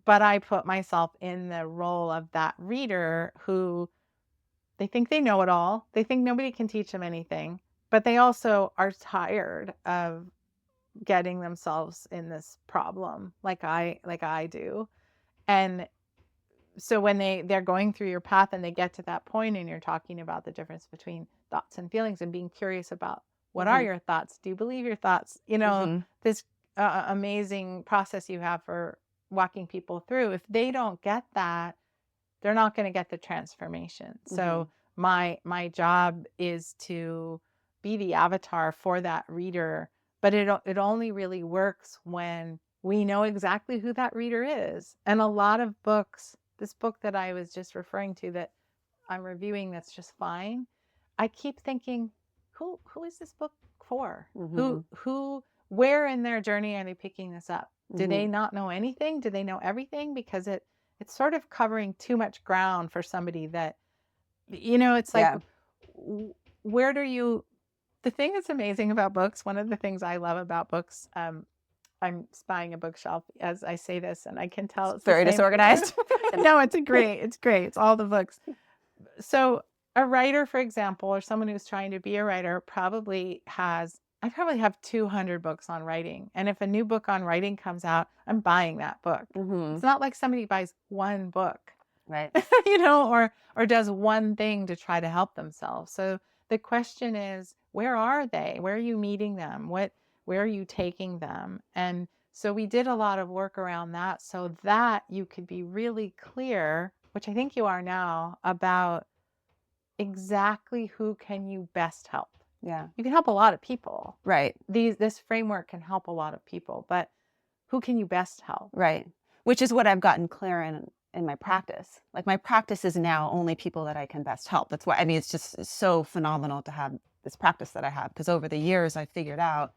But I put myself in the role of that reader who, they think they know it all. They think nobody can teach them anything, but they also are tired of getting themselves in this problem like I do. And so when they're going through your path and they get to that point and you're talking about the difference between thoughts and feelings and being curious about what are your thoughts? Do you believe your thoughts? This amazing process you have for walking people through. If they don't get that, they're not going to get the transformation. So my job is to be the avatar for that reader, but it only really works when we know exactly who that reader is. And a lot of books, this book that I was just referring to that I'm reviewing, that's just fine, I keep thinking, who is this book for? Where in their journey are they picking this up? Do they not know anything? Do they know everything? Because it's sort of covering too much ground for somebody that, it's like, where do you, the thing that's amazing about books, one of the things I love about books, I'm spying a bookshelf as I say this, and I can tell it's very disorganized. No, it's great. It's all the books. So a writer, for example, or someone who's trying to be a writer I probably have 200 books on writing. And if a new book on writing comes out, I'm buying that book. It's not like somebody buys one book, right? Or does one thing to try to help themselves. So the question is, where are they? Where are you meeting them? Where are you taking them? And so we did a lot of work around that so that you could be really clear, which I think you are now, about exactly who can you best help. Yeah. You can help a lot of people. Right. This framework can help a lot of people, but who can you best help? Right. Which is what I've gotten clear in my practice. Like my practice is now only people that I can best help. That's why, it's just so phenomenal to have this practice that I have, because over the years I figured out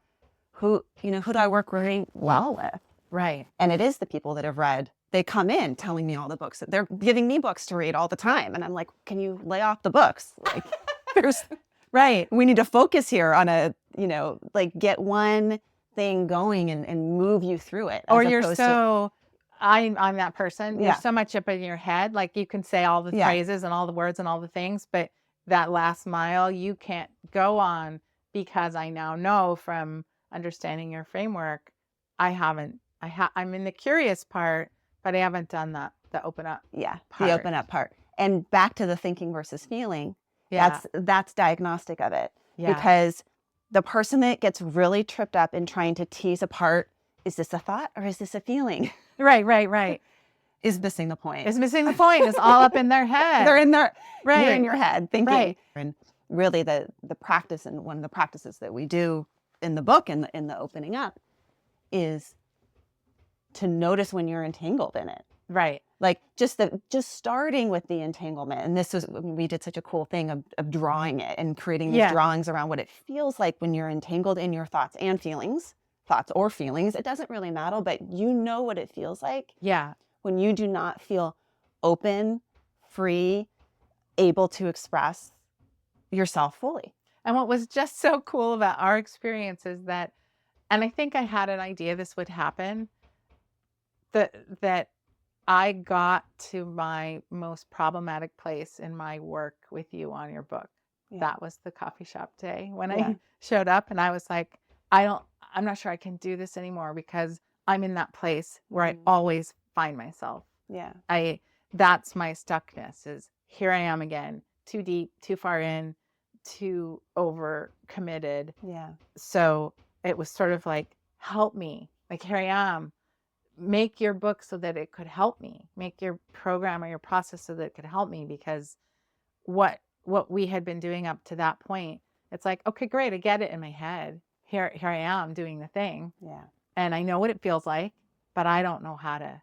who do I work really well with. Right. And it is the people that have read. They come in telling me all the books. They're giving me books to read all the time. And I'm like, can you lay off the books? Like right. We need to focus here on get one thing going and move you through it. Or you're I'm that person. You're so much up in your head. Like you can say all the phrases and all the words and all the things, but that last mile, you can't go on because I now know from understanding your framework, I'm in the curious part, but I haven't done the open up Yeah, the part. open up part. And back to the thinking versus feeling, Yeah. that's diagnostic of it. Yeah. Because the person that gets really tripped up in trying to tease apart, is this a thought or is this a feeling? Right. Is missing the point. It's missing the point. It's all up in their head. They're in their, Right. you're in your head thinking. Right. And really the practice, and one of the practices that we do in the book and in the opening up, is to notice when you're entangled in it. Right. Like just starting with the entanglement. And this was, we did such a cool thing of drawing it and creating these drawings around what it feels like when you're entangled in your thoughts and feelings, thoughts or feelings. It doesn't really matter, but you know what it feels like. Yeah. When you do not feel open, free, able to express yourself fully. And what was just so cool about our experience is that, and I think I had an idea this would happen, that I got to my most problematic place in my work with you on your book. Yeah. That was the coffee shop day when I showed up and I was like, I'm not sure I can do this anymore because I'm in that place where I always find myself. Yeah. That's my stuckness, is here I am again, too deep, too far in, too over committed. Yeah. So it was sort of like, help me. Like, here I am. Make your book so that it could help me. Make your program or your process so that it could help me, because what we had been doing up to that point, it's like, okay, great, I get it in my head. Here I am doing the thing. Yeah. And I know what it feels like, but I don't know how to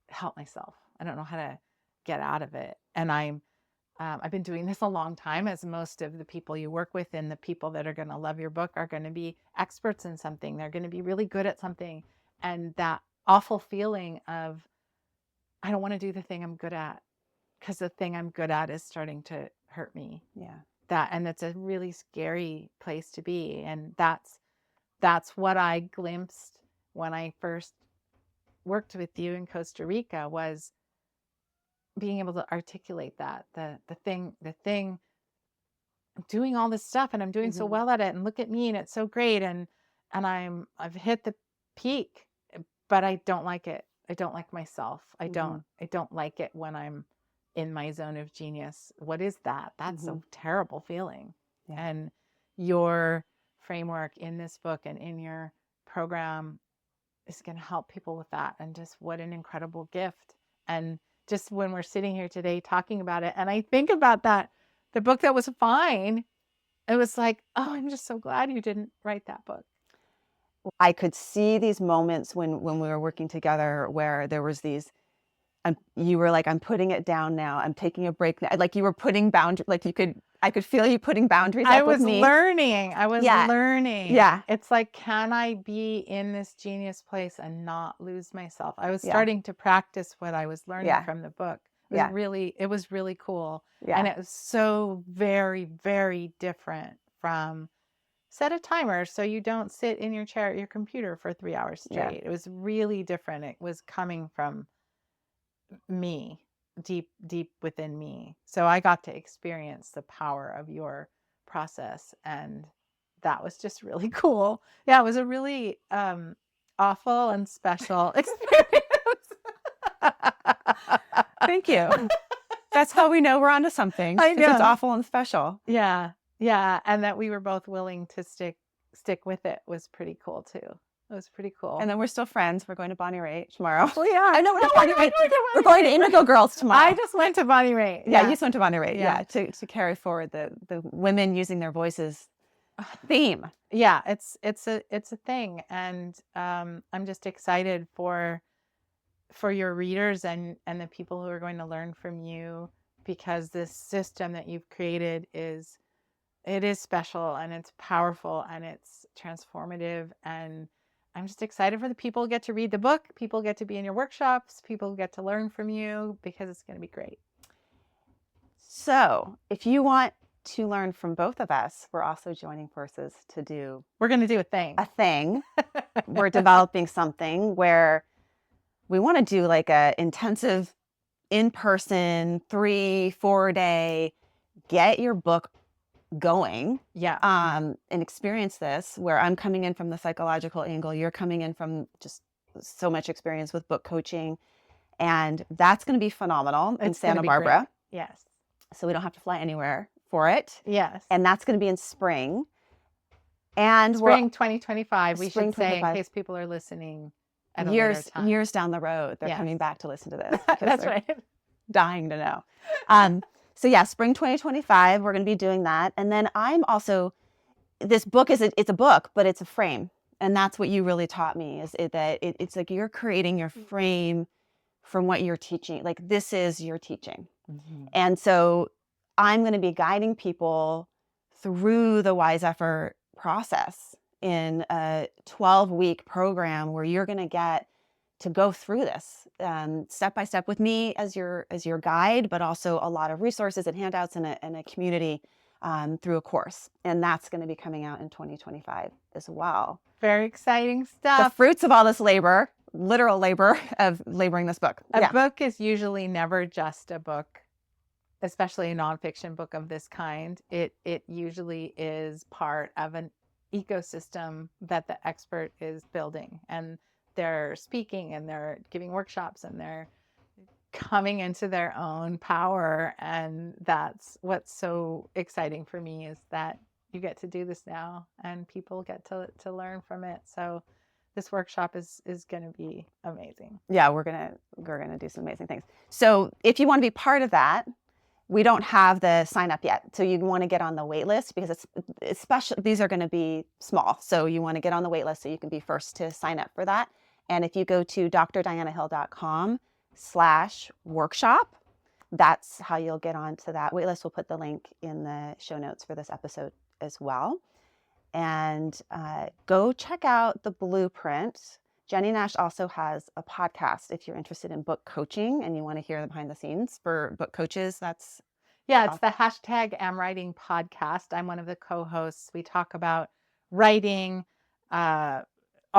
help myself. I don't know how to get out of it. And I've been doing this a long time, as most of the people you work with and the people that are going to love your book are going to be experts in something. They're going to be really good at something. And that awful feeling of, I don't want to do the thing I'm good at because the thing I'm good at is starting to hurt me. Yeah. And that's a really scary place to be. And that's what I glimpsed when I first worked with you in Costa Rica, was being able to articulate that the thing I'm doing all this stuff and I'm doing so well at it, and look at me and it's so great, and I've hit the peak, but I don't like it. I don't like myself. I don't like it when I'm in my zone of genius. What is that? That's a terrible feeling. Yeah. And your framework in this book and in your program is going to help people with that. And just what an incredible gift. And just when we're sitting here today talking about it, and I think about that, the book that was fine, it was like, oh, I'm just so glad you didn't write that book. I could see these moments when we were working together where there was these, you were like, I'm putting it down now. I'm taking a break now. Like you were putting boundaries, like I could feel you putting boundaries up with me. I was learning. Yeah. It's like, can I be in this genius place and not lose myself? I was starting to practice what I was learning from the book. It was really cool. Yeah. And it was so very, very different from set a timer so you don't sit in your chair at your computer for 3 hours straight. Yeah. It was really different. It was coming from me, deep within me. So I got to experience the power of your process, and that was just really cool. Yeah, it was a really awful and special experience. Thank you. That's how we know we're onto something. I know. It's awful and special. Yeah, and that we were both willing to stick with it was pretty cool too. It was pretty cool. And then we're still friends. We're going to Bonnie Raitt tomorrow. Oh yeah. I know we're not Bonnie Raitt. We're going to Indigo Girls tomorrow. I just went to Bonnie Raitt. Yeah, you just went to Bonnie Raitt. Yeah, to carry forward the women using their voices theme. Yeah, it's a thing, and I'm just excited for your readers and the people who are going to learn from you, because this system that you've created is special, and it's powerful, and it's transformative, and I'm just excited for the people who get to read the book, people who get to be in your workshops, people who get to learn from you, because it's going to be great. So if you want to learn from both of us, we're also joining forces to do... We're going to do a thing. We're developing something where we want to do like a intensive in-person 3-4 day, get your book going Yeah. and experience this, where I'm coming in from the psychological angle, you're coming in from just so much experience with book coaching. And that's going to be phenomenal in It's going to Santa be great. Barbara. Yes. So we don't have to fly anywhere for it. Yes. And that's going to be in spring. And Spring 2025, we Spring should say, in 2025. case people are listening at a later time. Years down the road, they're Yes. coming back to listen to this. That's right. Dying to know. So yeah, spring 2025, we're going to be doing that. And then I'm also, this book it's a book, but it's a frame. And that's what you really taught me, is that it's like you're creating your frame from what you're teaching. Like, this is your teaching. Mm-hmm. And so I'm going to be guiding people through the Wise Effort process in a 12-week program where you're going to get to go through this step by step with me as your guide, but also a lot of resources and handouts and a community through a course. And that's going to be coming out in 2025 as well. Very exciting The stuff. fruits of all this labor, literal labor of laboring this book. A book is usually never just a book, especially a nonfiction book of this kind. It usually is part of an ecosystem that the expert is building, and they're speaking and they're giving workshops and they're coming into their own power. And that's what's so exciting for me, is that you get to do this now and people get to learn from it. So this workshop is going to be amazing. Yeah, we're gonna do some amazing things. So if you want to be part of that, we don't have the sign up yet. So you want to get on the wait list, because it's especially, these are going to be small. So you want to get on the wait list so you can be first to sign up for that. And if you go to drdianahill.com/workshop, that's how you'll get onto that wait list. We'll put the link in the show notes for this episode as well. And go check out the blueprint. Jennie Nash also has a podcast if you're interested in book coaching and you want to hear the behind the scenes for book coaches. It's the #AmWriting podcast. I'm one of the co-hosts. We talk about writing, all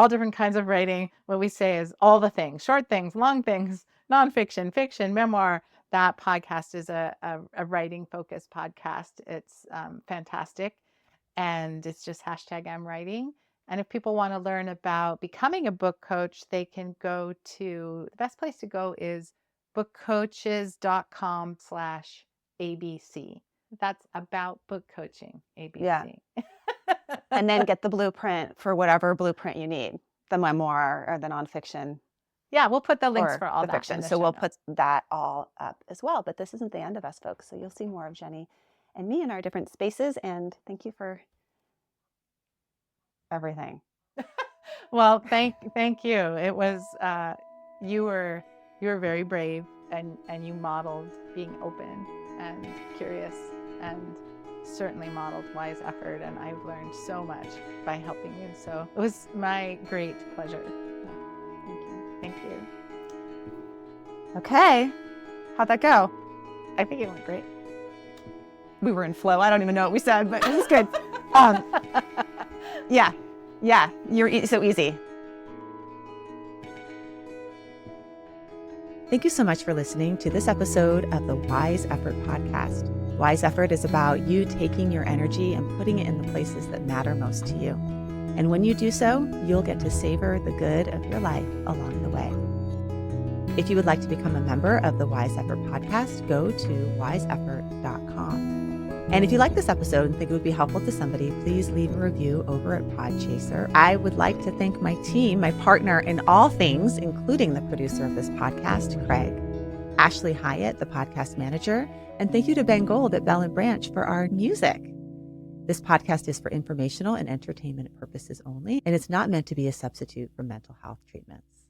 different kinds of writing. What we say is all the things: short things, long things, nonfiction, fiction, memoir. That podcast is a writing focused podcast. It's fantastic. And it's just #AmWriting. And if people want to learn about becoming a book coach, they can go to, the best place to go is bookcoaches.com/ABC. That's about book coaching, ABC. Yeah. And then get the blueprint for whatever blueprint you need, the memoir or the nonfiction. Yeah, we'll put the links for all the that. Fiction. So we'll put that all up as well. But this isn't the end of us, folks. So you'll see more of Jennie and me in our different spaces. And thank you for everything. Well, thank you. It was you were very brave, and you modeled being open and curious, and certainly modeled wise effort. And I've learned so much by helping you. So it was my great pleasure. Thank you. Thank you. Okay. How'd that go? I think it went great. We were in flow. I don't even know what we said, but it was good. Yeah, you're so easy. Thank you so much for listening to this episode of the Wise Effort podcast. Wise Effort is about you taking your energy and putting it in the places that matter most to you. And when you do so, you'll get to savor the good of your life along the way. If you would like to become a member of the Wise Effort podcast, go to wiseeffort.com. And if you like this episode and think it would be helpful to somebody, please leave a review over at Podchaser. I would like to thank my team, my partner in all things, including the producer of this podcast, Craig, Ashley Hyatt, the podcast manager, and thank you to Ben Gold at Bell & Branch for our music. This podcast is for informational and entertainment purposes only, and it's not meant to be a substitute for mental health treatments.